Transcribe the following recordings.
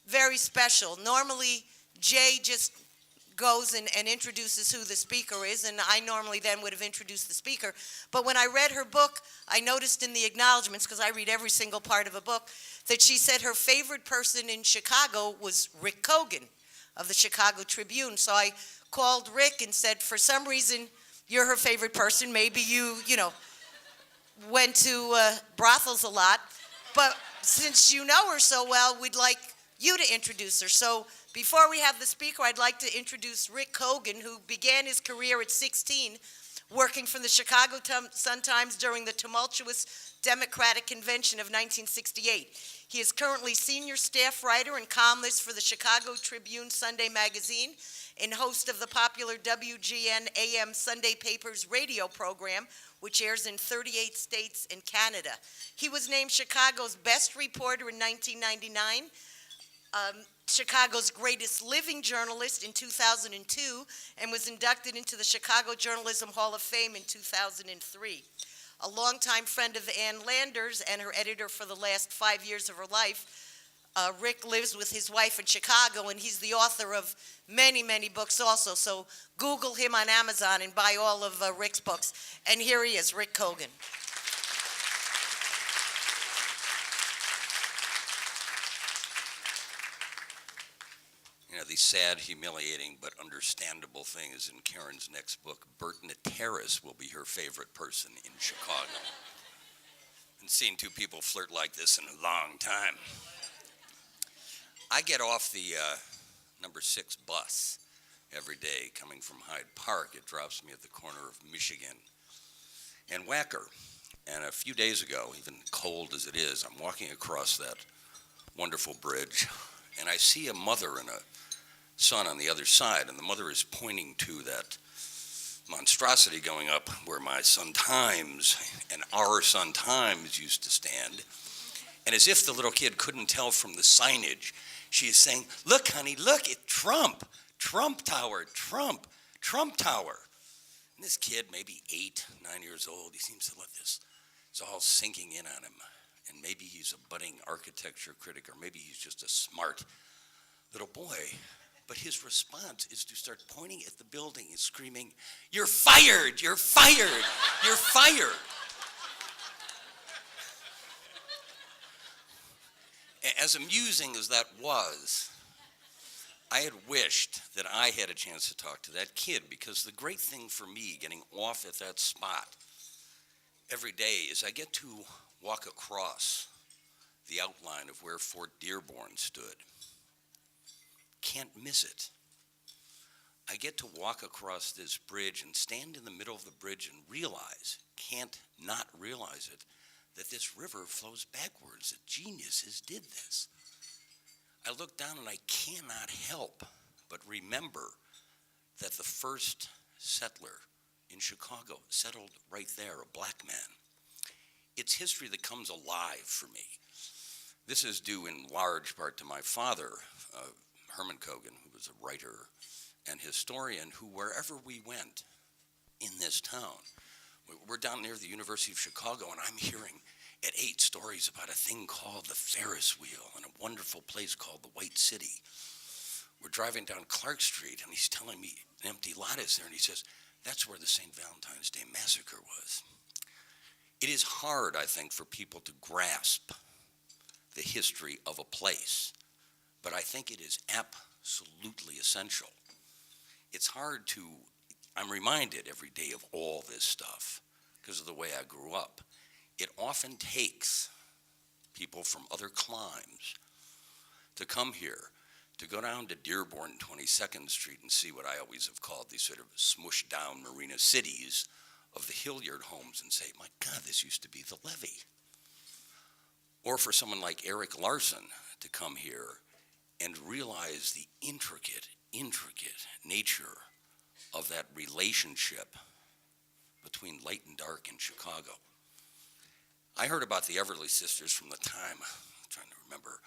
very special. Normally, Jay just goes and introduces who the speaker is, and I normally then would have introduced the speaker. But when I read her book, I noticed in the acknowledgments, because I read every single part of a book, that she said her favorite person in Chicago was Rick Cogan of the Chicago Tribune. So I called Rick and said, for some reason, you're her favorite person. Maybe you went to brothels a lot. But since you know her so well, we'd like you to introduce her. So before we have the speaker, I'd like to introduce Rick Cogan, who began his career at 16 working for the Chicago Sun-Times during the tumultuous Democratic Convention of 1968. He is currently senior staff writer and columnist for the Chicago Tribune Sunday magazine and host of the popular WGN AM Sunday Papers radio program, which airs in 38 states and Canada. He was named Chicago's best reporter in 1999, Chicago's greatest living journalist in 2002, and was inducted into the Chicago Journalism Hall of Fame in 2003. A longtime friend of Ann Landers and her editor for the last 5 years of her life, Rick lives with his wife in Chicago, and he's the author of many, many books also. So Google him on Amazon and buy all of Rick's books. And here he is, Rick Cogan. You know, the sad, humiliating, but understandable thing is in Karen's next book, Bert Nateris will be her favorite person in Chicago. Haven't seen two people flirt like this in a long time. I get off the number 6 bus every day coming from Hyde Park. It drops me at the corner of Michigan and Wacker. And a few days ago, even cold as it is, I'm walking across that wonderful bridge, and I see a mother and a son on the other side, and the mother is pointing to that monstrosity going up where my Sun-Times and our Sun-Times used to stand. And as if the little kid couldn't tell from the signage, she is saying, look, honey, look, it's Trump Tower, Trump Tower. And this kid, maybe 8, 9 years old, he seems to let this, it's all sinking in on him. And maybe he's a budding architecture critic, or maybe he's just a smart little boy. But his response is to start pointing at the building and screaming, you're fired, you're fired, you're fired. As amusing as that was, I had wished that I had a chance to talk to that kid, because the great thing for me getting off at that spot every day is I get to walk across the outline of where Fort Dearborn stood. Can't miss it. I get to walk across this bridge and stand in the middle of the bridge and realize, can't not realize it, that this river flows backwards, that geniuses did this. I look down and I cannot help but remember that the first settler in Chicago settled right there, a black man. It's history that comes alive for me. This is due in large part to my father, Herman Cogan, who was a writer and historian, who wherever we went in this town, we're down near the University of Chicago, and I'm hearing at 8 stories about a thing called the Ferris wheel and a wonderful place called the White City. We're driving down Clark Street, and he's telling me an empty lot is there, and he says, that's where the St. Valentine's Day Massacre was. It is hard, I think, for people to grasp the history of a place, but I think it is absolutely essential. It's hard to, I'm reminded every day of all this stuff because of the way I grew up. It often takes people from other climes to come here, to go down to Dearborn, 22nd Street, and see what I always have called these sort of smushed down marina cities of the Hilliard homes and say, my God, this used to be the levee. Or for someone like Eric Larson to come here and realize the intricate nature of that relationship between light and dark in Chicago. I heard about the Everly Sisters from the time, I'm trying to remember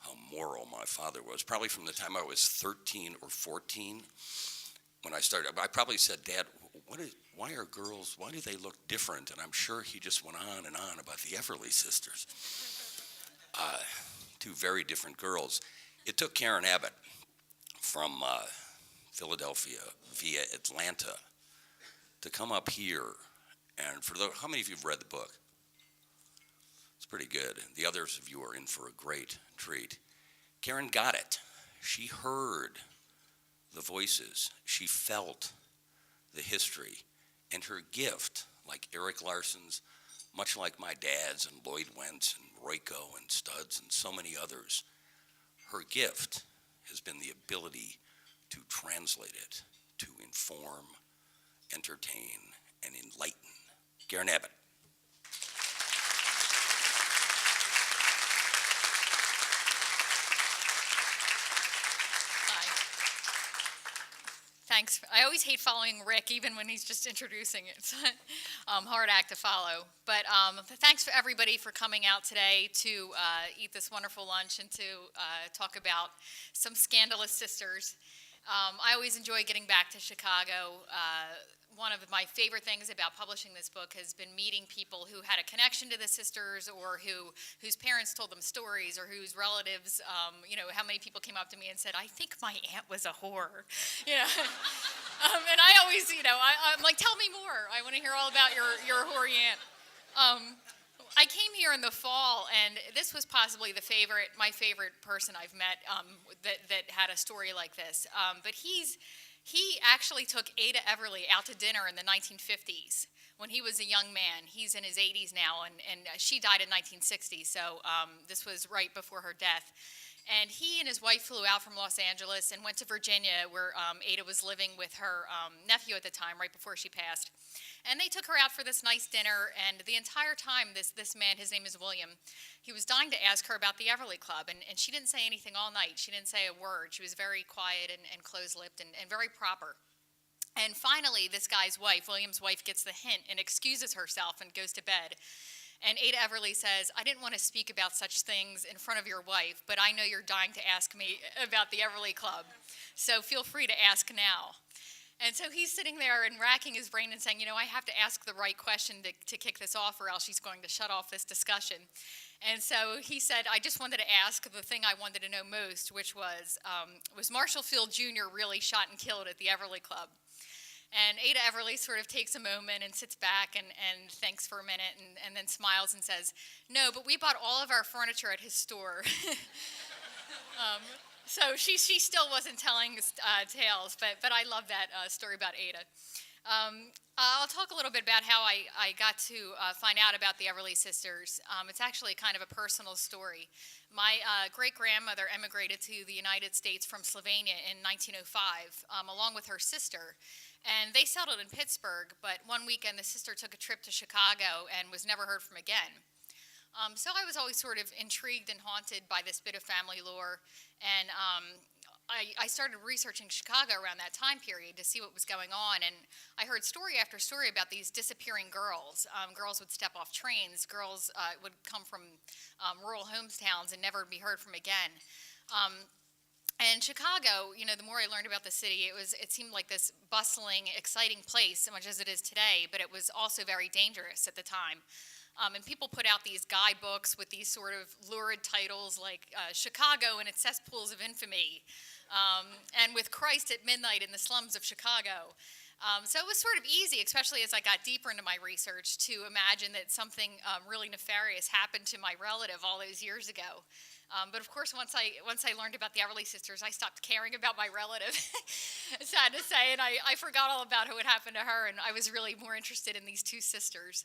how moral my father was, probably from the time I was 13 or 14 when I started. I probably said, Dad, why are girls, why do they look different? And I'm sure he just went on and on about the Everly Sisters. 2 very different girls. It took Karen Abbott from Philadelphia via Atlanta to come up here. And how many of you have read the book? It's pretty good. The others of you are in for a great treat. Karen got it. She heard the voices. She felt the history. And her gift, like Eric Larson's, much like my dad's and Lloyd Wentz and Royko and Studs and so many others, her gift has been the ability to translate it, to inform, entertain, and enlighten. Karen Abbott. Thanks. I always hate following Rick, even when he's just introducing it. It's hard act to follow. But thanks for everybody for coming out today to eat this wonderful lunch and to talk about some scandalous sisters. I always enjoy getting back to Chicago. One of my favorite things about publishing this book has been meeting people who had a connection to the sisters, or whose parents told them stories, or whose relatives, how many people came up to me and said, "I think my aunt was a whore." And I always, I'm like, "Tell me more. I want to hear all about your hoary aunt." I came here in the fall, and this was possibly my favorite person I've met that had a story like this. But he actually took Ada Everly out to dinner in the 1950s when he was a young man. He's in his 80s now, and she died in 1960, so this was right before her death. And he and his wife flew out from Los Angeles and went to Virginia, where Ada was living with her nephew at the time, right before she passed. And they took her out for this nice dinner, and the entire time, this man, his name is William, he was dying to ask her about the Everly Club, and she didn't say anything all night. She didn't say a word. She was very quiet and close-lipped and very proper. And finally, this guy's wife, William's wife, gets the hint and excuses herself and goes to bed. And Ada Everly says, "I didn't want to speak about such things in front of your wife, but I know you're dying to ask me about the Everly Club, so feel free to ask now." And so he's sitting there and racking his brain and saying, I have to ask the right question to kick this off, or else she's going to shut off this discussion. And so he said, "I just wanted to ask the thing I wanted to know most, which was Marshall Field Jr. really shot and killed at the Everly Club?" And Ada Everly sort of takes a moment and sits back and thinks for a minute and then smiles and says, "No, but we bought all of our furniture at his store." So she still wasn't telling tales, but I love that story about Ada. I'll talk a little bit about how I got to find out about the Everly sisters. It's actually kind of a personal story. My great-grandmother emigrated to the United States from Slovenia in 1905, along with her sister. And they settled in Pittsburgh, but one weekend the sister took a trip to Chicago and was never heard from again. So I was always sort of intrigued and haunted by this bit of family lore, and I started researching Chicago around that time period to see what was going on, and I heard story after story about these disappearing girls. Girls would step off trains, girls would come from rural hometowns and never be heard from again. And Chicago, the more I learned about the city, it seemed like this bustling, exciting place, much as it is today, but it was also very dangerous at the time. And people put out these guidebooks with these sort of lurid titles like Chicago and its cesspools of infamy, and with Christ at midnight in the slums of Chicago. So it was sort of easy, especially as I got deeper into my research, to imagine that something really nefarious happened to my relative all those years ago. But of course, once I learned about the Everly sisters, I stopped caring about my relative, sad to say, and I forgot all about what happened to her, and I was really more interested in these two sisters.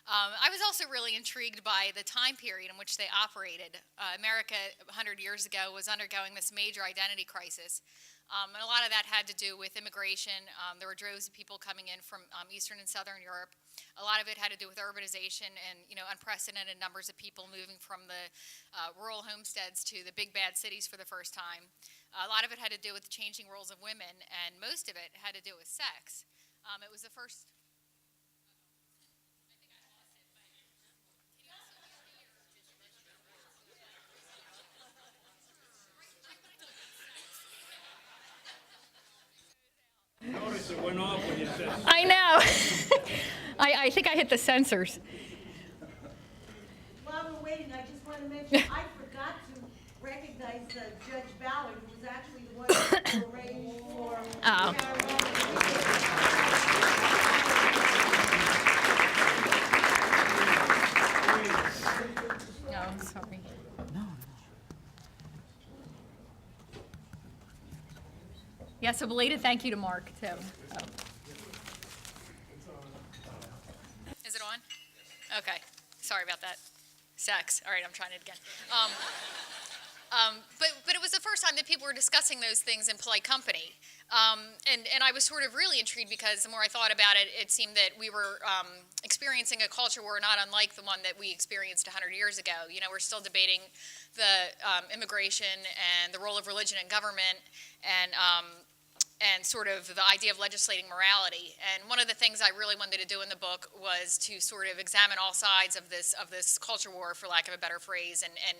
I was also really intrigued by the time period in which they operated. America, 100 years ago, was undergoing this major identity crisis. And a lot of that had to do with immigration. There were droves of people coming in from Eastern and Southern Europe. A lot of it had to do with urbanization and unprecedented numbers of people moving from the rural homesteads to the big bad cities for the first time. A lot of it had to do with the changing roles of women, and most of it had to do with sex. It was the first... Notice it went off when you said. I know. I think I hit the sensors. While we're waiting, I just want to mention, I forgot to recognize Judge Ballard, who was actually the one who arranged for Oh. No, sorry. Yeah, so belated thank you to Mark, too. Oh. Is it on? Okay, sorry about that. Sex. All right, I'm trying it again. But it was the first time that people were discussing those things in polite company. And I was sort of really intrigued because the more I thought about it, it seemed that we were experiencing a culture war not unlike the one that we experienced 100 years ago. You know, we're still debating the immigration and the role of religion in government and sort of the idea of legislating morality. And one of the things I really wanted to do in the book was to sort of examine all sides of this culture war, for lack of a better phrase, and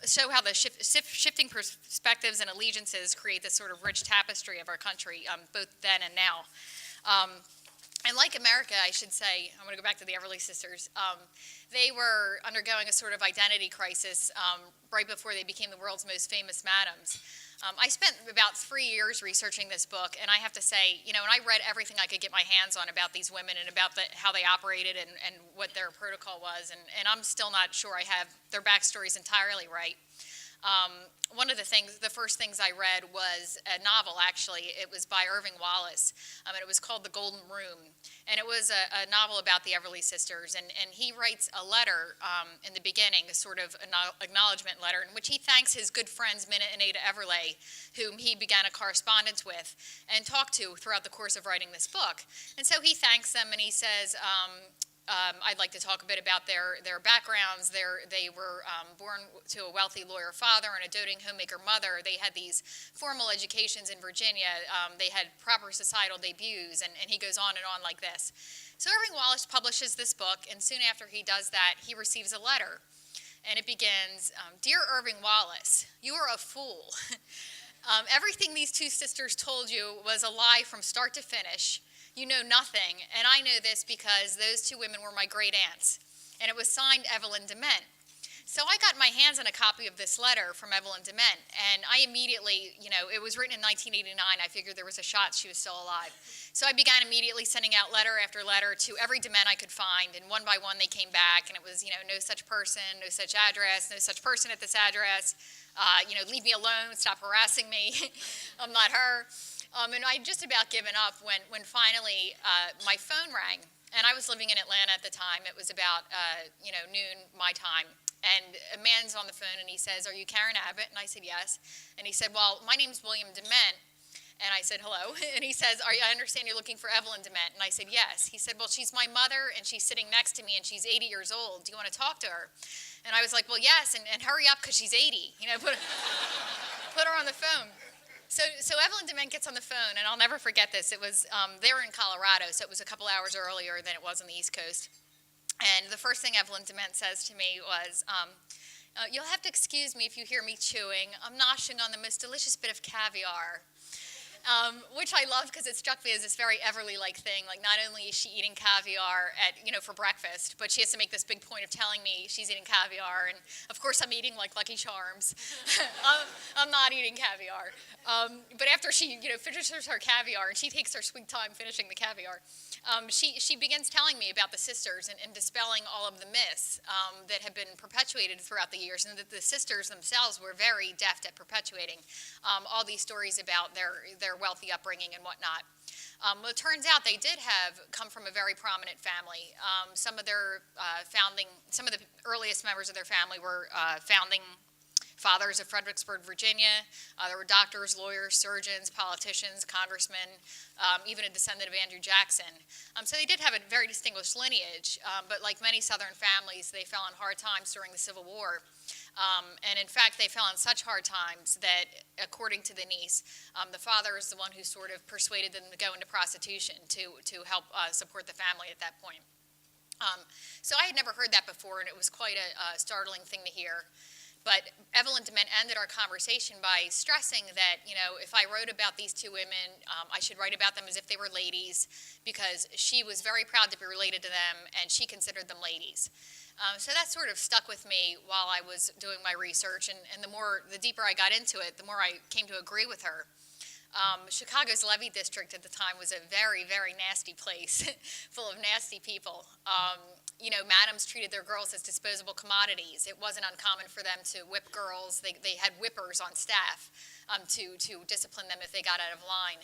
show how the shifting perspectives and allegiances create this sort of rich tapestry of our country, both then and now. And like America, I should say, I'm going to go back to the Everly Sisters, they were undergoing a sort of identity crisis right before they became the world's most famous madams. I spent about 3 years researching this book, and I have to say, you know, and I read everything I could get my hands on about these women and about how they operated and what their protocol was, and I'm still not sure I have their backstories entirely right. One of the first things I read was a novel, actually. It was by Irving Wallace, and it was called The Golden Room. And it was a novel about the Everly Sisters, and he writes a letter in the beginning, a sort of acknowledgement letter, in which he thanks his good friends Minna and Ada Everly, whom he began a correspondence with and talked to throughout the course of writing this book. And so he thanks them, and he says, I'd like to talk a bit about their backgrounds. They were born to a wealthy lawyer father and a doting homemaker mother. They had these formal educations in Virginia. They had proper societal debuts, and he goes on and on like this. So Irving Wallace publishes this book, and soon after he does that, he receives a letter. And it begins, "Dear Irving Wallace, you are a fool. Everything these two sisters told you was a lie from start to finish. You know nothing, and I know this because those two women were my great aunts." And it was signed Evelyn Dement. So I got my hands on a copy of this letter from Evelyn Dement, and I immediately, you know, it was written in 1989. I figured there was a shot she was still alive. So I began immediately sending out letter after letter to every Dement I could find, and one by one they came back, and it was, you know, no such person, no such address, no such person at this address. You know, leave me alone, stop harassing me. I'm not her. And I'd just about given up when finally my phone rang. And I was living in Atlanta at the time. It was about, noon my time. And a man's on the phone, and he says, "Are you Karen Abbott?" And I said, "Yes." And he said, "Well, my name's William Dement." And I said, "Hello." And he says, I understand you're looking for Evelyn Dement." And I said, "Yes." He said, "Well, she's my mother, and she's sitting next to me, and she's 80 years old. Do you want to talk to her?" And I was like, "Well, yes, and hurry up, because she's 80. You know, put her on the phone." So Evelyn Dement gets on the phone, and I'll never forget this. It was, they were in Colorado, so it was a couple hours earlier than it was on the East Coast. And the first thing Evelyn Dement says to me was, "You'll have to excuse me if you hear me chewing. I'm noshing on the most delicious bit of caviar." Which I love because it struck me as this very Everly-like thing. Like, not only is she eating caviar for breakfast, but she has to make this big point of telling me she's eating caviar. And of course, I'm eating like Lucky Charms. I'm not eating caviar. But after she, finishes her caviar, and she takes her sweet time finishing the caviar, she begins telling me about the sisters and dispelling all of the myths that have been perpetuated throughout the years, and that the sisters themselves were very deft at perpetuating all these stories about their wealthy upbringing and whatnot. Well, it turns out they did come from a very prominent family. Some of the earliest members of their family were founding fathers of Fredericksburg, Virginia. There were doctors, lawyers, surgeons, politicians, congressmen, even a descendant of Andrew Jackson. So they did have a very distinguished lineage, but like many Southern families, they fell on hard times during the Civil War. And in fact, they fell on such hard times that, according to the niece, the father is the one who sort of persuaded them to go into prostitution to help support the family at that point. So I had never heard that before, and it was quite a startling thing to hear. But Evelyn Dement ended our conversation by stressing that, if I wrote about these two women, I should write about them as if they were ladies, because she was very proud to be related to them, and she considered them ladies. So that sort of stuck with me while I was doing my research, and the deeper I got into it, the more I came to agree with her. Chicago's levee district at the time was a very, very nasty place, full of nasty people. Madams treated their girls as disposable commodities. It wasn't uncommon for them to whip girls. They had whippers on staff to discipline them if they got out of line.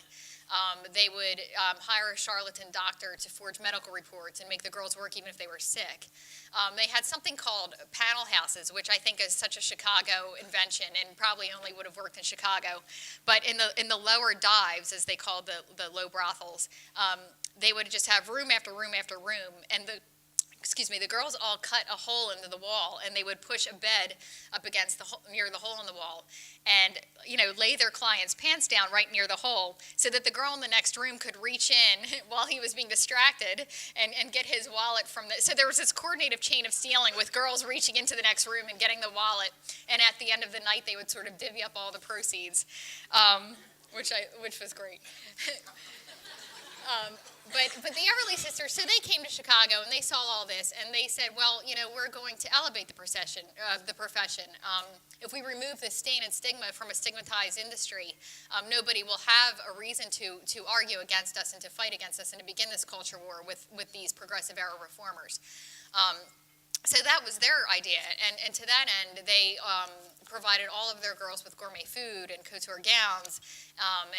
They would hire a charlatan doctor to forge medical reports and make the girls work even if they were sick. They had something called panel houses, which I think is such a Chicago invention and probably only would have worked in Chicago. But in the lower dives, as they called the low brothels, they would just have room after room after room, and the girls all cut a hole into the wall, and they would push a bed up against near the hole in the wall, and lay their client's pants down right near the hole, so that the girl in the next room could reach in while he was being distracted and get his wallet from the. So there was this coordinated chain of stealing with girls reaching into the next room and getting the wallet, and at the end of the night they would sort of divvy up all the proceeds, which was great. But the Everly Sisters, so they came to Chicago and they saw all this, and they said, well, we're going to elevate the profession. If we remove the stain and stigma from a stigmatized industry, nobody will have a reason to argue against us and to fight against us and to begin this culture war with these progressive era reformers. So that was their idea, and to that end, they provided all of their girls with gourmet food and couture gowns,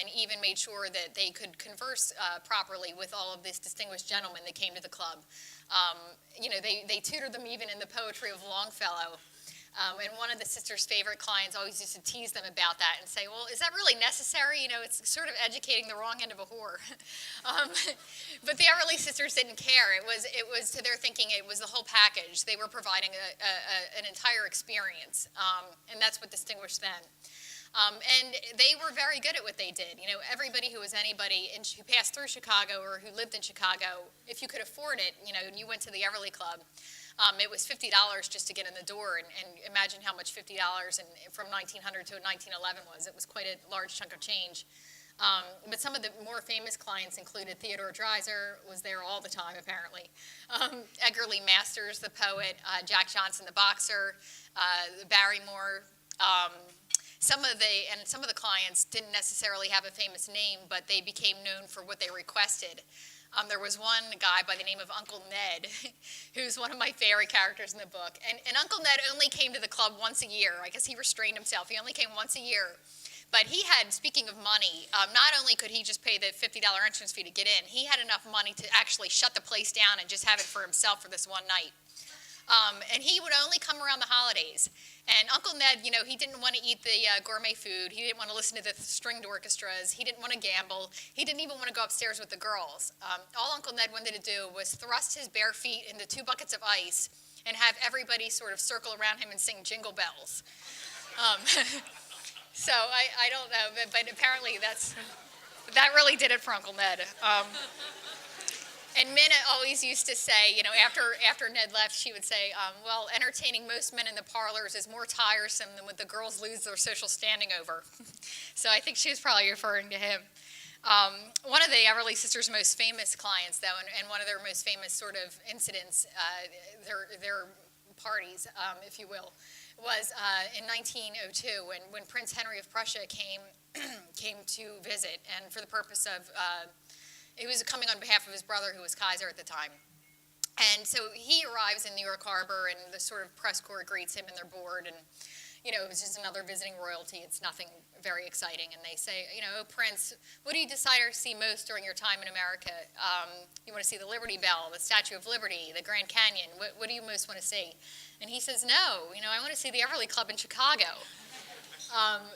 and even made sure that they could converse properly with all of these distinguished gentlemen that came to the club. They tutored them even in the poetry of Longfellow. And one of the sisters' favorite clients always used to tease them about that and say, well, is that really necessary? It's sort of educating the wrong end of a whore. But the Everly Sisters didn't care. It was to their thinking, it was the whole package. They were providing an entire experience, and that's what distinguished them. And they were very good at what they did. Everybody who was anybody who passed through Chicago or who lived in Chicago, if you could afford it, you went to the Everly Club. It was $50 just to get in the door, and imagine how much $50 from 1900 to 1911 was. It was quite a large chunk of change. But some of the more famous clients included Theodore Dreiser, was there all the time apparently, Edgar Lee Masters, the poet, Jack Johnson, the boxer, Barrymore. Some of the clients didn't necessarily have a famous name, but they became known for what they requested. There was one guy by the name of Uncle Ned, who's one of my favorite characters in the book. And Uncle Ned only came to the club once a year. I guess he restrained himself. He only came once a year. But he had, speaking of money, not only could he just pay the $50 entrance fee to get in, he had enough money to actually shut the place down and just have it for himself for this one night. And he would only come around the holidays. And Uncle Ned, he didn't want to eat the gourmet food. He didn't want to listen to the stringed orchestras. He didn't want to gamble. He didn't even want to go upstairs with the girls. All Uncle Ned wanted to do was thrust his bare feet into 2 buckets of ice and have everybody sort of circle around him and sing Jingle Bells. So I don't know, but apparently that really did it for Uncle Ned. And Minna always used to say, after Ned left, she would say, well, entertaining most men in the parlors is more tiresome than when the girls lose their social standing over. So I think she was probably referring to him. One of the Everly Sisters' most famous clients, though, and one of their most famous sort of incidents, their parties, if you will, was in 1902 when Prince Henry of Prussia came to visit, and for the purpose of he was coming on behalf of his brother, who was Kaiser at the time. And so he arrives in New York Harbor, and the sort of press corps greets him and their board, and it was just another visiting royalty. It's nothing very exciting. And they say, oh, Prince, what do you desire to see most during your time in America? You want to see the Liberty Bell, the Statue of Liberty, the Grand Canyon? What do you most want to see? And he says, no, I want to see the Everly Club in Chicago.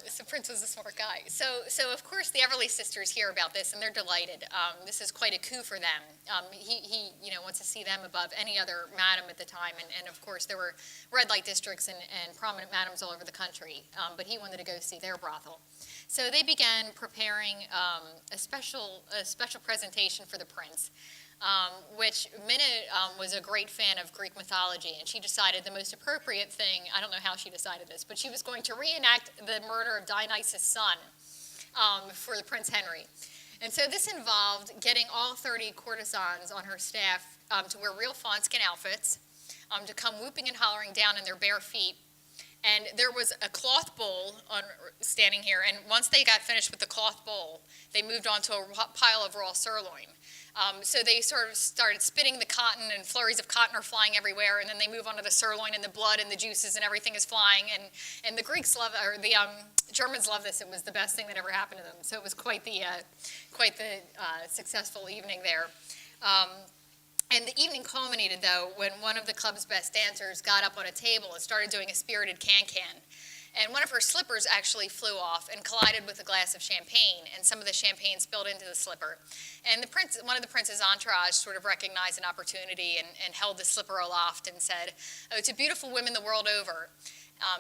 So Prince was a smart guy. So of course the Everly Sisters hear about this and they're delighted. This is quite a coup for them. He wants to see them above any other madam at the time, and of course there were red light districts and prominent madams all over the country, but he wanted to go see their brothel. So they began preparing a special presentation for the Prince. Which Minna was a great fan of Greek mythology, and she decided the most appropriate thing, I don't know how she decided this, but she was going to reenact the murder of Dionysus' son for the Prince Henry. And so this involved getting all 30 courtesans on her staff to wear real fawn skin outfits, to come whooping and hollering down in their bare feet. And there was a cloth bowl standing here, and once they got finished with the cloth bowl, they moved on to a pile of raw sirloin. So they sort of started spitting the cotton, and flurries of cotton are flying everywhere, and then they move on to the sirloin, and the blood and the juices and everything is flying. And the Greeks love, or the Germans love this. It was the best thing that ever happened to them. So it was quite the successful evening there. And the evening culminated, though, when one of the club's best dancers got up on a table and started doing a spirited can-can. And one of her slippers actually flew off and collided with a glass of champagne, and some of the champagne spilled into the slipper. And one of the prince's entourage sort of recognized an opportunity and held the slipper aloft and said, "Oh, to beautiful women the world over."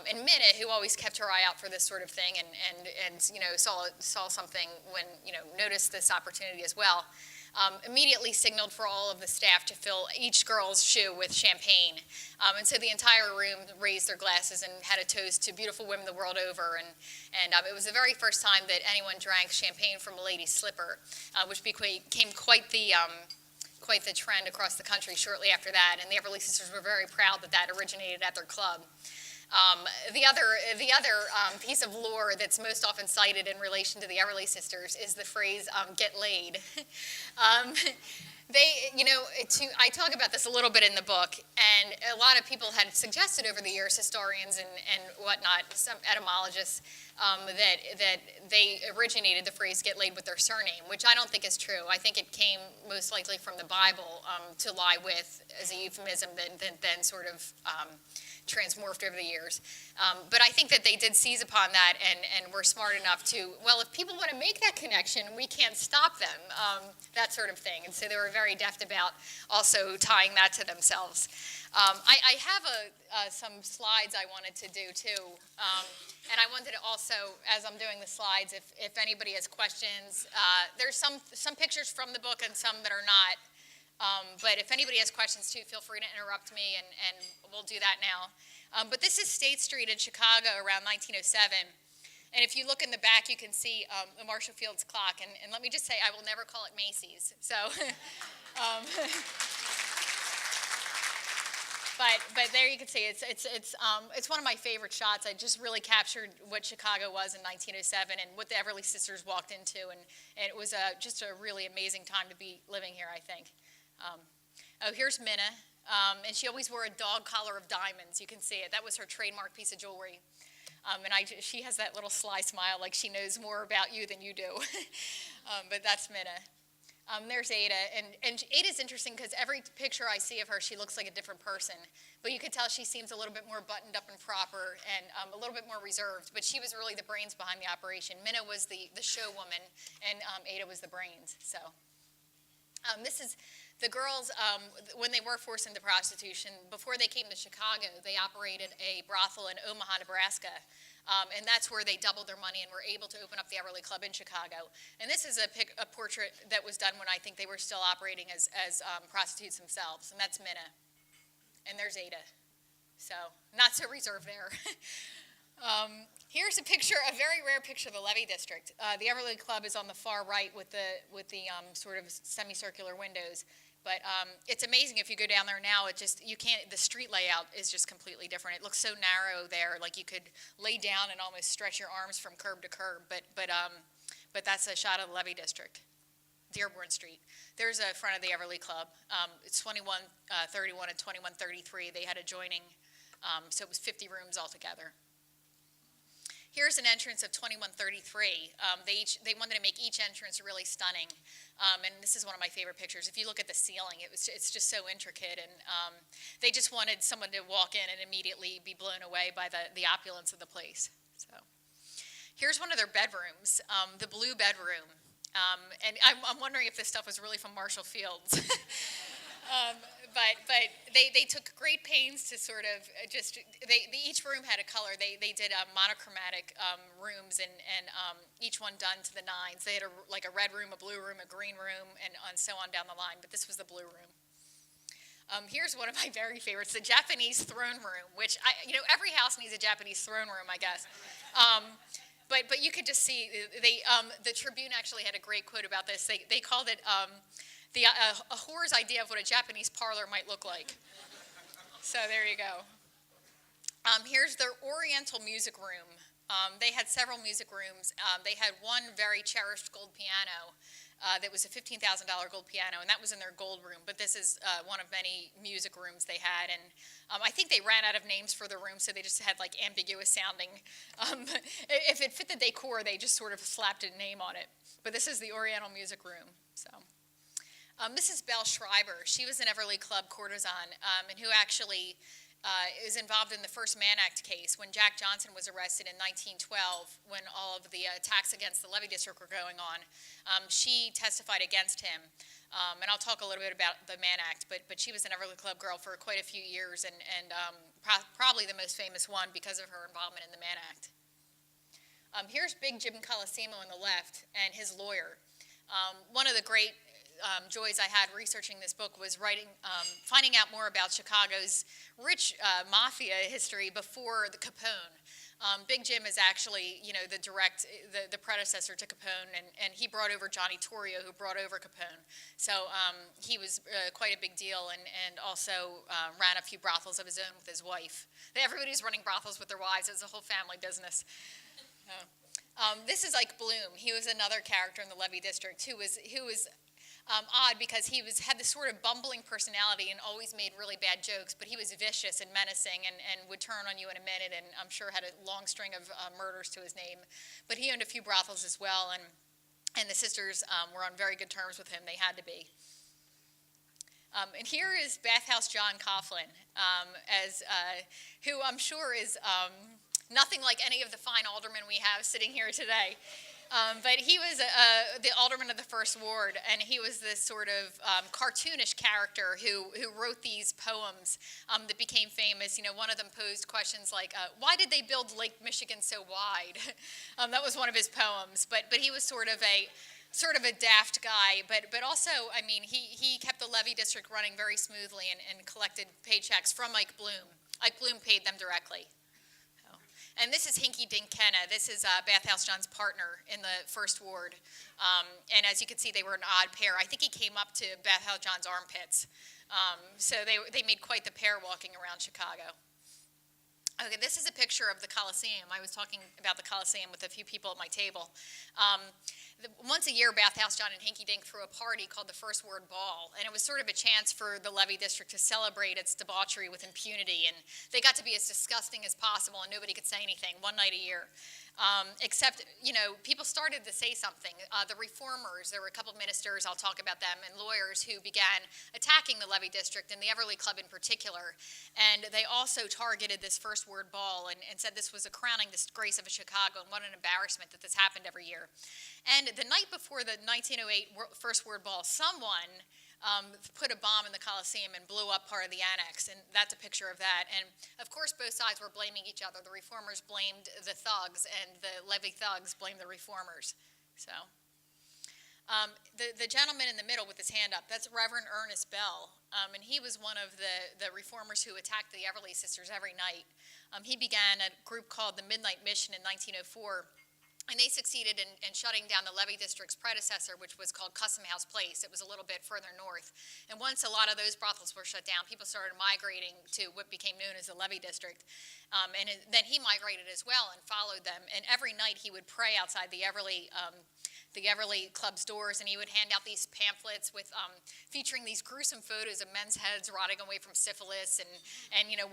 And Minna, who always kept her eye out for this sort of thing and saw something when, noticed this opportunity as well, immediately signaled for all of the staff to fill each girl's shoe with champagne. And so the entire room raised their glasses and had a toast to beautiful women the world over. And it was the very first time that anyone drank champagne from a lady's slipper, which became quite the trend across the country shortly after that. And the Everly Sisters were very proud that originated at their club. The other piece of lore that's most often cited in relation to the Everly Sisters is the phrase "get laid." I talk about this a little bit in the book, and a lot of people had suggested over the years, historians and whatnot, some etymologists, that they originated the phrase "get laid" with their surname, which I don't think is true. I think it came most likely from the Bible to lie with as a euphemism, then sort of transmorphed over the years. But I think that they did seize upon that and were smart enough to, well, if people want to make that connection, we can't stop them, that sort of thing. And so they were very deft about also tying that to themselves. I have some slides I wanted to do too. And I wanted to also, as I'm doing the slides, if anybody has questions, there's some pictures from the book and some that are not. But if anybody has questions too, feel free to interrupt me, and we'll do that now. But this is State Street in Chicago around 1907. And if you look in the back, you can see the Marshall Fields clock. And let me just say, I will never call it Macy's. So, but there you can see it's one of my favorite shots. I just really captured what Chicago was in 1907 and what the Everly Sisters walked into, and it was just a really amazing time to be living here, I think. Here's Minna, and she always wore a dog collar of diamonds. You can see it. That was her trademark piece of jewelry. She has that little sly smile like she knows more about you than you do. But that's Minna. There's Ada, and Ada's interesting because every picture I see of her, she looks like a different person. But you could tell she seems a little bit more buttoned up and proper and a little bit more reserved. But she was really the brains behind the operation. Minna was the show woman, and Ada was the brains. So this is the girls, when they were forced into prostitution, before they came to Chicago, they operated a brothel in Omaha, Nebraska. And that's where they doubled their money and were able to open up the Everly Club in Chicago. And this is a portrait that was done when I think they were still operating as prostitutes themselves. And that's Minna. And there's Ada. So not so reserved there. Here's a very rare picture of the Levee District. The Everly Club is on the far right with the sort of semicircular windows. But it's amazing if you go down there now. The street layout is just completely different. It looks so narrow there, like you could lay down and almost stretch your arms from curb to curb. But that's a shot of the Levee District, Dearborn Street. There's a front of the Everly Club. It's 2131 and 2133. They had adjoining, so it was 50 rooms altogether. Here's an entrance of 2133. They wanted to make each entrance really stunning, and this is one of my favorite pictures. If you look at the ceiling, it's just so intricate, and they just wanted someone to walk in and immediately be blown away by the opulence of the place. So, here's one of their bedrooms, the blue bedroom, and I'm wondering if this stuff was really from Marshall Fields. But they took great pains to sort of each room had a color. They did monochromatic rooms and each one done to the nines. They had a red room, a blue room, a green room, and so on down the line. But this was the blue room. Here's one of my very favorites, the Japanese throne room, which every house needs a Japanese throne room, I guess. But you could just see the Tribune actually had a great quote about this. They called it a whore's idea of what a Japanese parlor might look like. So there you go. Here's their Oriental music room. They had several music rooms. They had one very cherished gold piano that was a $15,000 gold piano, and that was in their gold room. But this is one of many music rooms they had, and I think they ran out of names for the room, so they just had like ambiguous sounding. If it fit the decor, they just sort of slapped a name on it. But this is the Oriental music room. So. This is Belle Schreiber. She was an Everly Club courtesan, and who actually is involved in the first Mann Act case when Jack Johnson was arrested in 1912 when all of the attacks against the levee district were going on. She testified against him, and I'll talk a little bit about the Mann Act, but she was an Everly Club girl for quite a few years, and probably the most famous one because of her involvement in the Mann Act. Here's Big Jim Colosimo on the left and his lawyer. One of the great joys I had researching this book was finding out more about Chicago's rich mafia history before the Capone. Big Jim is actually, the predecessor to Capone, and he brought over Johnny Torrio, who brought over Capone. So he was quite a big deal, and also ran a few brothels of his own with his wife. Everybody's running brothels with their wives. It's a whole family business. This is Ike Bloom. He was another character in the Levee District who was odd because he had this sort of bumbling personality and always made really bad jokes, but he was vicious and menacing and would turn on you in a minute, and I'm sure had a long string of murders to his name. But he owned a few brothels as well, and the sisters were on very good terms with him. They had to be. And here is Bathhouse John Coughlin, who I'm sure is nothing like any of the fine aldermen we have sitting here today. But he was the alderman of the First Ward, and he was this sort of cartoonish character who wrote these poems that became famous. One of them posed questions like, why did they build Lake Michigan so wide? That was one of his poems, but he was sort of a daft guy, but also, he kept the levee district running very smoothly and collected paychecks from Ike Bloom. Ike Bloom paid them directly. And this is Hinky Dink Kenna. This is Bathhouse John's partner in the First Ward. And as you can see, they were an odd pair. I think he came up to Bathhouse John's armpits. So they made quite the pair walking around Chicago. Okay, this is a picture of the Coliseum. I was talking about the Coliseum with a few people at my table. Once a year, Bathhouse John and Hinky Dink threw a party called the First Word Ball, and it was sort of a chance for the Levee District to celebrate its debauchery with impunity, and they got to be as disgusting as possible, and nobody could say anything one night a year. Except, people started to say something. The reformers, there were a couple of ministers, I'll talk about them, and lawyers who began attacking the Levee District and the Everly Club in particular. And they also targeted this First Word Ball and said this was a crowning disgrace of Chicago and what an embarrassment that this happened every year. And the night before the 1908 First Word Ball, someone put a bomb in the Coliseum and blew up part of the annex, and that's a picture of that. And of course, both sides were blaming each other. The reformers blamed the thugs, and the levee thugs blamed the reformers. So, the gentleman in the middle with his hand up, that's Reverend Ernest Bell, and he was one of the reformers who attacked the Everly sisters every night. He began a group called the Midnight Mission in 1904. And they succeeded in shutting down the Levee District's predecessor, which was called Custom House Place. It was a little bit further north. And once a lot of those brothels were shut down, people started migrating to what became known as the Levee District. Then he migrated as well and followed them. And every night he would pray outside the Everly Club's doors, and he would hand out these pamphlets with featuring these gruesome photos of men's heads rotting away from syphilis, and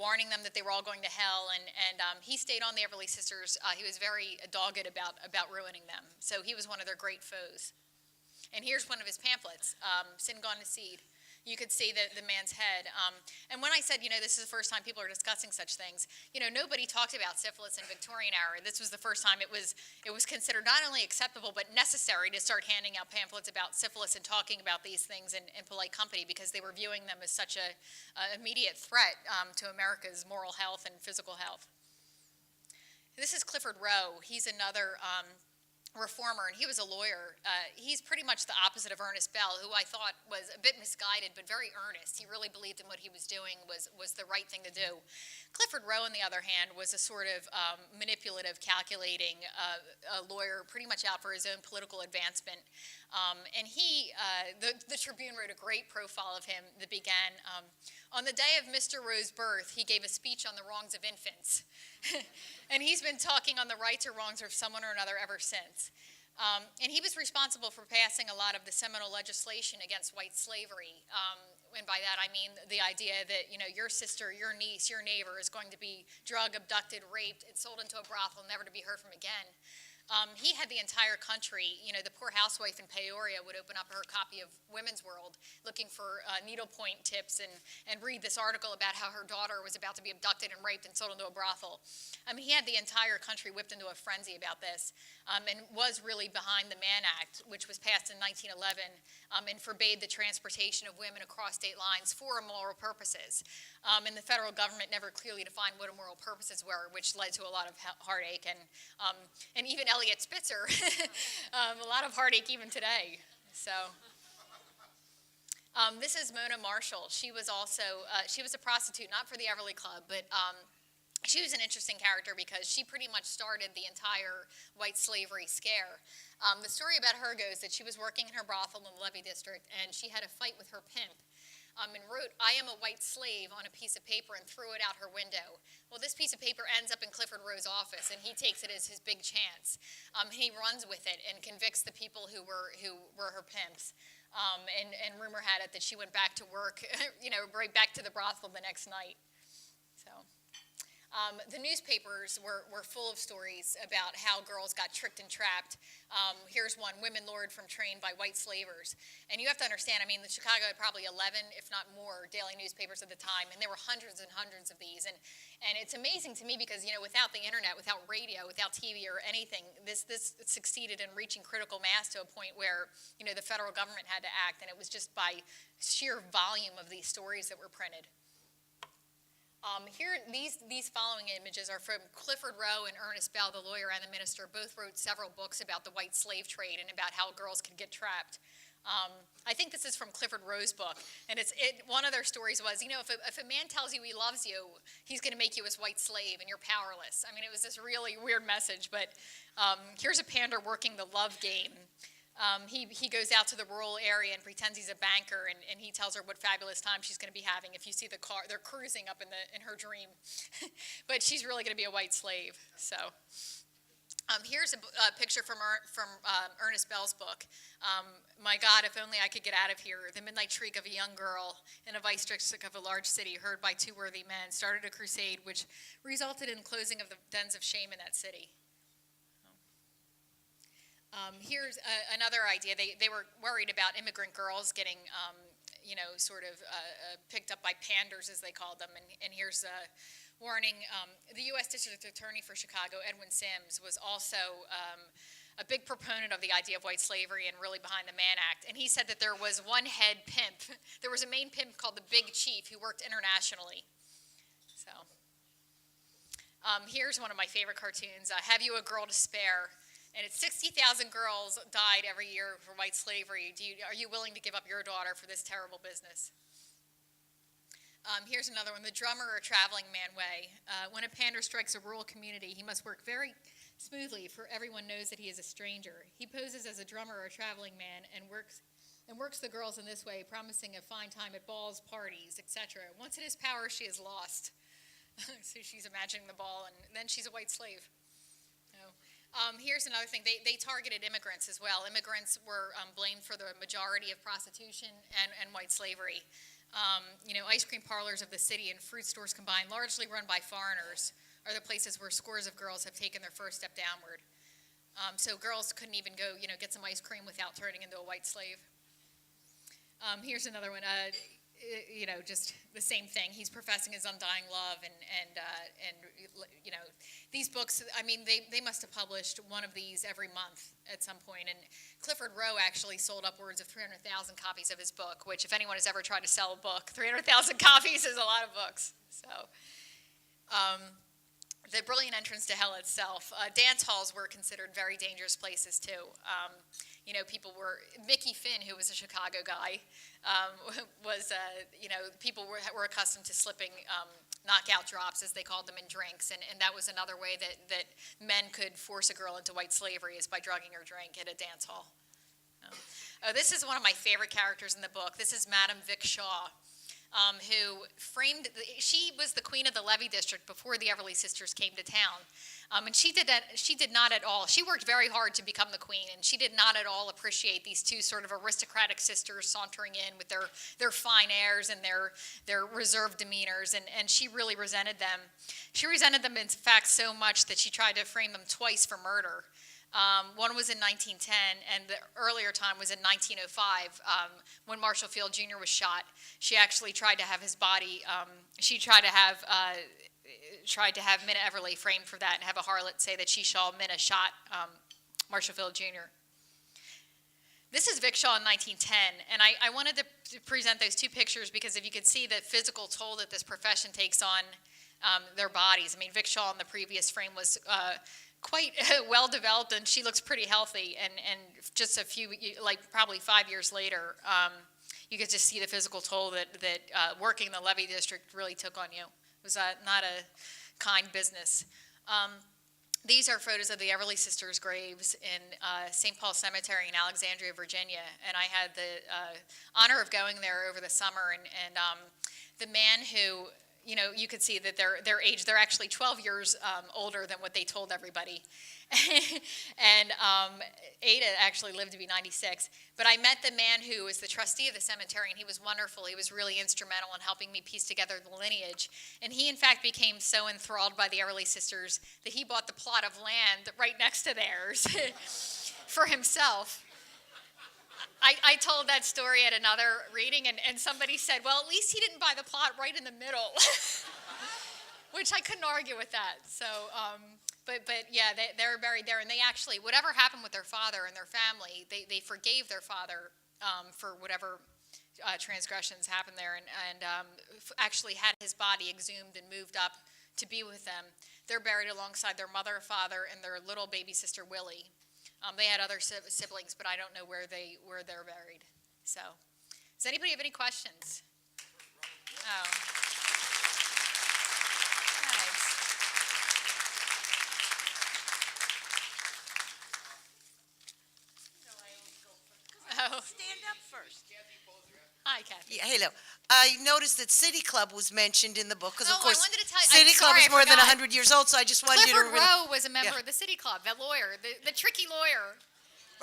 warning them that they were all going to hell. And he stayed on the Everly sisters. He was very dogged about ruining them. So he was one of their great foes. And here's one of his pamphlets, Sin Gone to Seed. You could see the man's head. And when I said, this is the first time people are discussing such things, nobody talked about syphilis in Victorian era. This was the first time it was considered not only acceptable but necessary to start handing out pamphlets about syphilis and talking about these things in polite company, because they were viewing them as such a immediate threat to America's moral health and physical health. This is Clifford Rowe. He's another reformer, and he was a lawyer. He's pretty much the opposite of Ernest Bell, who I thought was a bit misguided but very earnest. He really believed in what he was doing was the right thing to do. Clifford Rowe, on the other hand, was a sort of manipulative, calculating lawyer, pretty much out for his own political advancement. And the Tribune wrote a great profile of him that began On the day of Mr. Rowe's birth, he gave a speech on the wrongs of infants. And he's been talking on the rights or wrongs of someone or another ever since. And he was responsible for passing a lot of the seminal legislation against white slavery. And by that I mean the idea that, your sister, your niece, your neighbor is going to be drugged, abducted, raped, and sold into a brothel, never to be heard from again. He had the entire country, the poor housewife in Peoria would open up her copy of Women's World looking for needlepoint tips and read this article about how her daughter was about to be abducted and raped and sold into a brothel. He had the entire country whipped into a frenzy about this, and was really behind the Mann Act, which was passed in 1911, and forbade the transportation of women across state lines for immoral purposes. And the federal government never clearly defined what immoral purposes were, which led to a lot of heartache, and even Elliot Spitzer, a lot of heartache even today. So, this is Mona Marshall. She was also, she was a prostitute, not for the Everly Club, but she was an interesting character because she pretty much started the entire white slavery scare. The story about her goes that she was working in her brothel in the Levee district, and she had a fight with her pimp. And wrote, "I am a white slave" on a piece of paper and threw it out her window. Well, this piece of paper ends up in Clifford Rowe's office, and he takes it as his big chance. He runs with it and convicts the people who were her pimps. And rumor had it that she went back to work, right back to the brothel the next night. So. The newspapers were full of stories about how girls got tricked and trapped. Here's one: women lured from train by white slavers. And you have to understand, the Chicago had probably 11, if not more, daily newspapers at the time, and there were hundreds and hundreds of these. And it's amazing to me because, without the internet, without radio, without TV or anything, this succeeded in reaching critical mass to a point where, the federal government had to act, and it was just by sheer volume of these stories that were printed. Here, these following images are from Clifford Rowe and Ernest Bell, the lawyer and the minister. Both wrote several books about the white slave trade and about how girls could get trapped. I think this is from Clifford Rowe's book, and one of their stories was, if a man tells you he loves you, he's going to make you his white slave, and you're powerless. It was this really weird message, but here's a pander working the love game. He goes out to the rural area and pretends he's a banker, and he tells her what fabulous time she's going to be having. If you see the car, they're cruising up in her dream, but she's really going to be a white slave. So, here's a picture from Ernest Bell's book. My God, if only I could get out of here. The midnight shriek of a young girl in a vice district of a large city, heard by two worthy men, started a crusade which resulted in closing of the dens of shame in that city. Here's another idea. They were worried about immigrant girls getting, picked up by panders, as they called them. And here's a warning. The U.S. District Attorney for Chicago, Edwin Sims, was also a big proponent of the idea of white slavery and really behind the Mann Act. And he said that there was one head pimp. There was a main pimp called the Big Chief who worked internationally. So here's one of my favorite cartoons. Have You a Girl to Spare? And it's 60,000 girls died every year for white slavery. Are you willing to give up your daughter for this terrible business? Here's another one, the drummer or traveling man way. When a pander strikes a rural community, he must work very smoothly, for everyone knows that he is a stranger. He poses as a drummer or a traveling man and works the girls in this way, promising a fine time at balls, parties, etc. Once in his power, she is lost. So she's imagining the ball, and then she's a white slave. Here's another thing. They targeted immigrants as well. Immigrants were blamed for the majority of prostitution and white slavery. Ice cream parlors of the city and fruit stores combined, largely run by foreigners, are the places where scores of girls have taken their first step downward. So girls couldn't even go, get some ice cream without turning into a white slave. Here's another one. Just the same thing. He's professing his undying love, and these books. They must have published one of these every month at some point. And Clifford Rowe actually sold upwards of 300,000 copies of his book. Which, if anyone has ever tried to sell a book, 300,000 copies is a lot of books. So. The brilliant entrance to hell itself. Dance halls were considered very dangerous places too. People were, Mickey Finn, who was a Chicago guy, people were accustomed to slipping knockout drops, as they called them, in drinks, and that was another way that men could force a girl into white slavery, is by drugging her drink at a dance hall. This is one of my favorite characters in the book. This is Madame Vic Shaw. who framed, she was the queen of the levee district before the Everly Sisters came to town. And she did not at all, she worked very hard to become the queen, and she did not at all appreciate these two sort of aristocratic sisters sauntering in with their fine airs and their reserved demeanors, and she really resented them. She resented them, in fact, so much that she tried to frame them twice for murder. One was in 1910, and the earlier time was in 1905, when Marshall Field Jr. was shot. She actually tried to have his body, she tried to have Minna Everly framed for that and have a harlot say that she saw Minna shot Marshall Field Jr. This is Vic Shaw in 1910, and I wanted to present those two pictures because if you could see the physical toll that this profession takes on their bodies. I mean, Vic Shaw in the previous frame was quite well developed, and she looks pretty healthy, and just a few, like probably 5 years later, you could just see the physical toll that working in the levee district really took on you. It was not a kind business. These are photos of the Everly Sisters' graves in St. Paul Cemetery in Alexandria, Virginia, and I had the honor of going there over the summer, and the man who, you know, you could see that their age, they're actually 12 years older than what they told everybody. And Ada actually lived to be 96. But I met the man who was the trustee of the cemetery, and he was wonderful. He was really instrumental in helping me piece together the lineage. And he, in fact, became so enthralled by the Everly Sisters that he bought the plot of land right next to theirs for himself. I told that story at another reading, and somebody said, well, at least he didn't buy the plot right in the middle, which I couldn't argue with that. So, but yeah, they were buried there, and they actually, whatever happened with their father and their family, they forgave their father for whatever transgressions happened there, and actually had his body exhumed and moved up to be with them. They're buried alongside their mother, father, and their little baby sister, Willie. They had other siblings, but I don't know where they're buried. So, does anybody have any questions? Oh. Thanks. Oh. Stand up first. Hi, Kathy. Yeah, hello. I noticed that City Club was mentioned in the book, because of Oh, course, I wanted to tell you, City I'm Club sorry, is I more than forgot. 100 years old, so I just wanted you to... Clifford Rowe was a member Yeah. of the City Club, the lawyer, the tricky lawyer.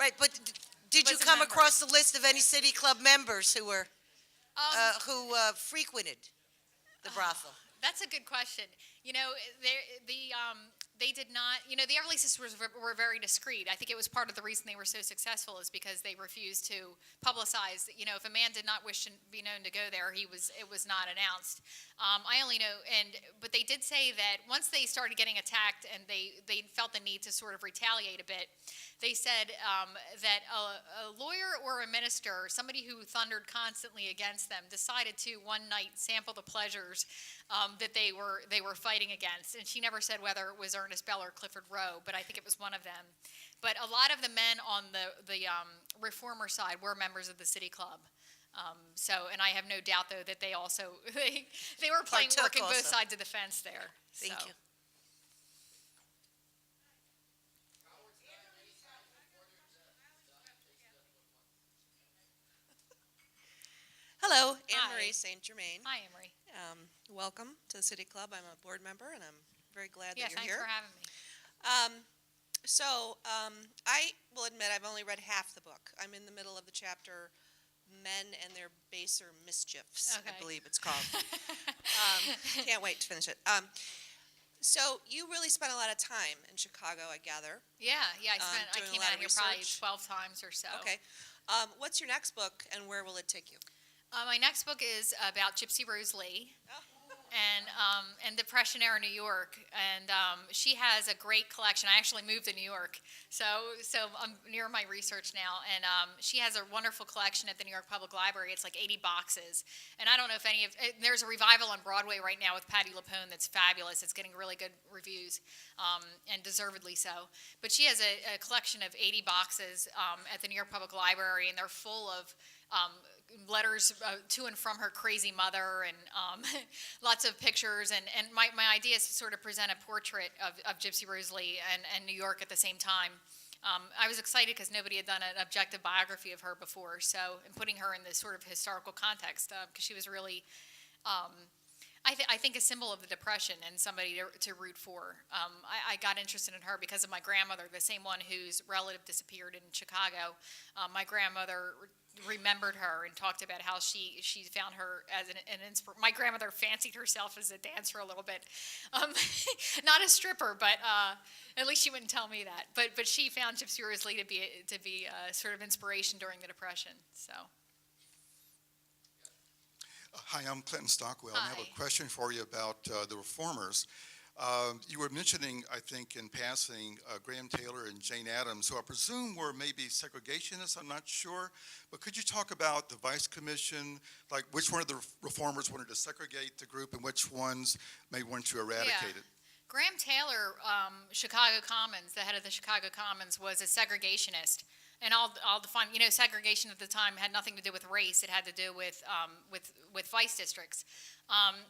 Right, but did you Was a come member. across the list of any City Club members who were who frequented the brothel? That's a good question. You know, they did not, you know, the Everly Sisters were very discreet. I think it was part of the reason they were so successful is because they refused to publicize, you know, if a man did not wish to be known to go there, it was not announced. I only know, but they did say that once they started getting attacked and they felt the need to sort of retaliate a bit, they said that a lawyer or a minister, somebody who thundered constantly against them, decided to one night sample the pleasures that they were fighting against. And she never said whether it was Ernest Bell or Clifford Rowe, but I think it was one of them. But a lot of the men on the reformer side were members of the City Club. And I have no doubt, though, that they also, they were working both sides of the fence there. Thank you. Hello. Anne Hi. Marie St. Germain. Hi, Emery. Welcome to the City Club. I'm a board member, and I'm very glad Yeah, that you're thanks here. for having me. I will admit I've only read half the book. I'm in the middle of the chapter Men and Their Baser Mischiefs, Okay. I believe it's called. Can't wait to finish it. So you really spent a lot of time in Chicago, I gather. Yeah, I doing a came lot out of here probably research. 12 times or so. Okay. What's your next book, and where will it take you? My next book is about Gypsy Rose Lee. Oh. And Depression era New York, and she has a great collection. I actually moved to New York, so I'm near my research now, and she has a wonderful collection at the New York Public Library. It's like 80 boxes, and I don't know if there's a revival on Broadway right now with Patti LuPone that's fabulous. It's getting really good reviews, and deservedly so. But she has a collection of 80 boxes at the New York Public Library, and they're full of letters to and from her crazy mother, and lots of pictures, and my idea is to sort of present a portrait of Gypsy Rose Lee and New York at the same time. I was excited because nobody had done an objective biography of her before, and putting her in this sort of historical context, because she was really I think a symbol of the Depression and somebody to root for. I got interested in her because of my grandmother, the same one whose relative disappeared in Chicago. My grandmother remembered her and talked about how she found her as an inspiration. My grandmother fancied herself as a dancer a little bit, not a stripper, but at least she wouldn't tell me that. But she found Gypsy Rose Lee to be a sort of inspiration during the Depression. So. Hi, I'm Clinton Stockwell. I have Hi. a question for you about the reformers. You were mentioning, I think, in passing, Graham Taylor and Jane Addams, who I presume were maybe segregationists, I'm not sure. But could you talk about the Vice Commission, like which one of the reformers wanted to segregate the group and which ones may want to eradicate it? Graham Taylor, Chicago Commons, the head of the Chicago Commons, was a segregationist. And I'll define, segregation at the time had nothing to do with race. It had to do with vice districts.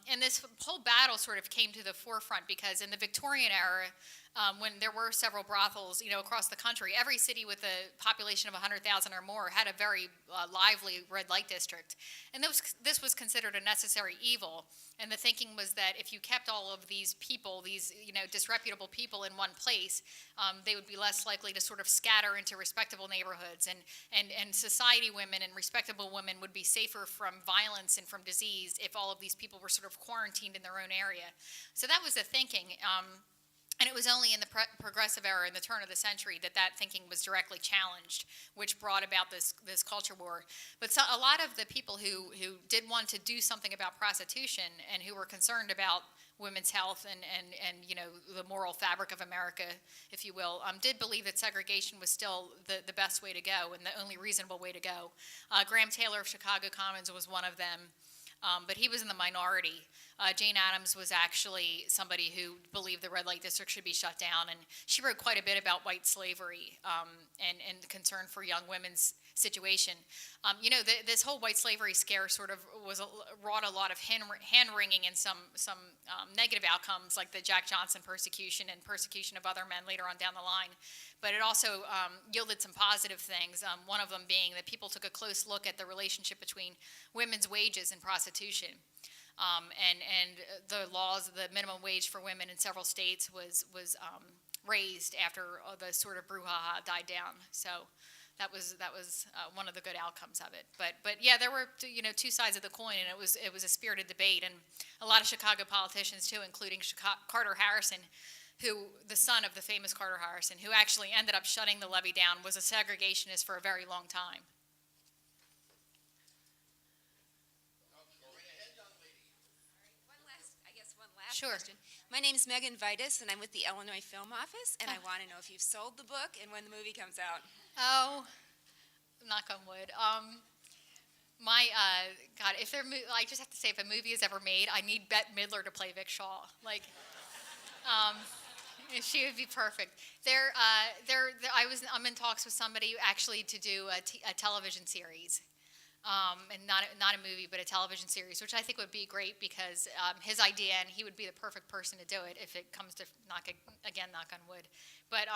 And this whole battle sort of came to the forefront because in the Victorian era, when there were several brothels, across the country, every city with a population of 100,000 or more had a very lively red light district. And this was considered a necessary evil. And the thinking was that if you kept all of these people, these disreputable people in one place, they would be less likely to sort of scatter into respectable neighborhoods, and society women and respectable women would be safer from violence and from disease if all of these people were sort of quarantined in their own area. So that was the thinking. And it was only in the progressive era, in the turn of the century, that thinking was directly challenged, which brought about this culture war. But a lot of the people who did want to do something about prostitution and who were concerned about women's health and the moral fabric of America, if you will, did believe that segregation was still the best way to go and the only reasonable way to go. Graham Taylor of Chicago Commons was one of them. But he was in the minority. Jane Addams was actually somebody who believed the red light district should be shut down, and she wrote quite a bit about white slavery and the concern for young women's situation. This whole white slavery scare sort of wrought a lot of hand-wringing and some negative outcomes, like the Jack Johnson persecution and persecution of other men later on down the line. But it also yielded some positive things, one of them being that people took a close look at the relationship between women's wages and prostitution. And the laws, the minimum wage for women in several states was raised after the sort of brouhaha died down. So that was one of the good outcomes of it. But yeah, there were two sides of the coin, and it was a spirited debate, and a lot of Chicago politicians too, including Carter Harrison, who, the son of the famous Carter Harrison, who actually ended up shutting the levee down, was a segregationist for a very long time. One last Sure. question. My name is Megan Vitus, and I'm with the Illinois Film Office, and I want to know if you've sold the book and when the movie comes out. Oh, knock on wood. God, I just have to say, if a movie is ever made, I need Bette Midler to play Vic Shaw. She would be perfect. I'm in talks with somebody actually to do a television series, and not a movie, but a television series, which I think would be great because his idea, and he would be the perfect person to do it if it comes to knock on wood. But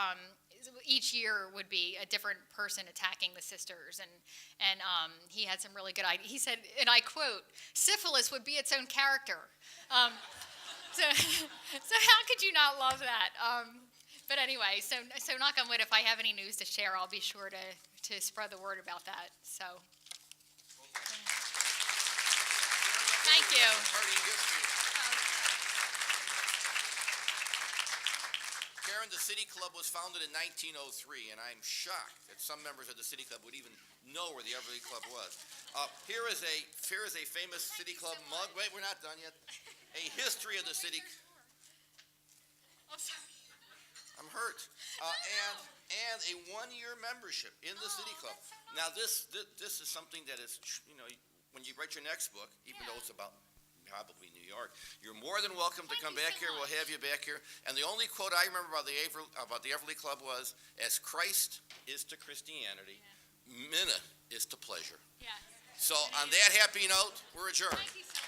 each year would be a different person attacking the sisters, and he had some really good ideas. He said, and I quote, "Syphilis would be its own character." So how could you not love that? But anyway, so knock on wood, if I have any news to share, I'll be sure to spread the word about that. So, thank you. Karen, the City Club was founded in 1903, and I'm shocked that some members of the City Club would even know where the Rivalry Club was. Here is a famous City Club mug. Wait, we're not done yet. A history of the city. I'm sorry. I'm hurt. And a one-year membership in the City Club. Now, this is something that is, when you write your next book, even though it's about probably New York, you're more than welcome to come back here. We'll have you back here. And the only quote I remember about the Rivalry Club was, "As Christ is to Christianity, Minna is to pleasure." Yeah. So on that happy note, we're adjourned. Thank you so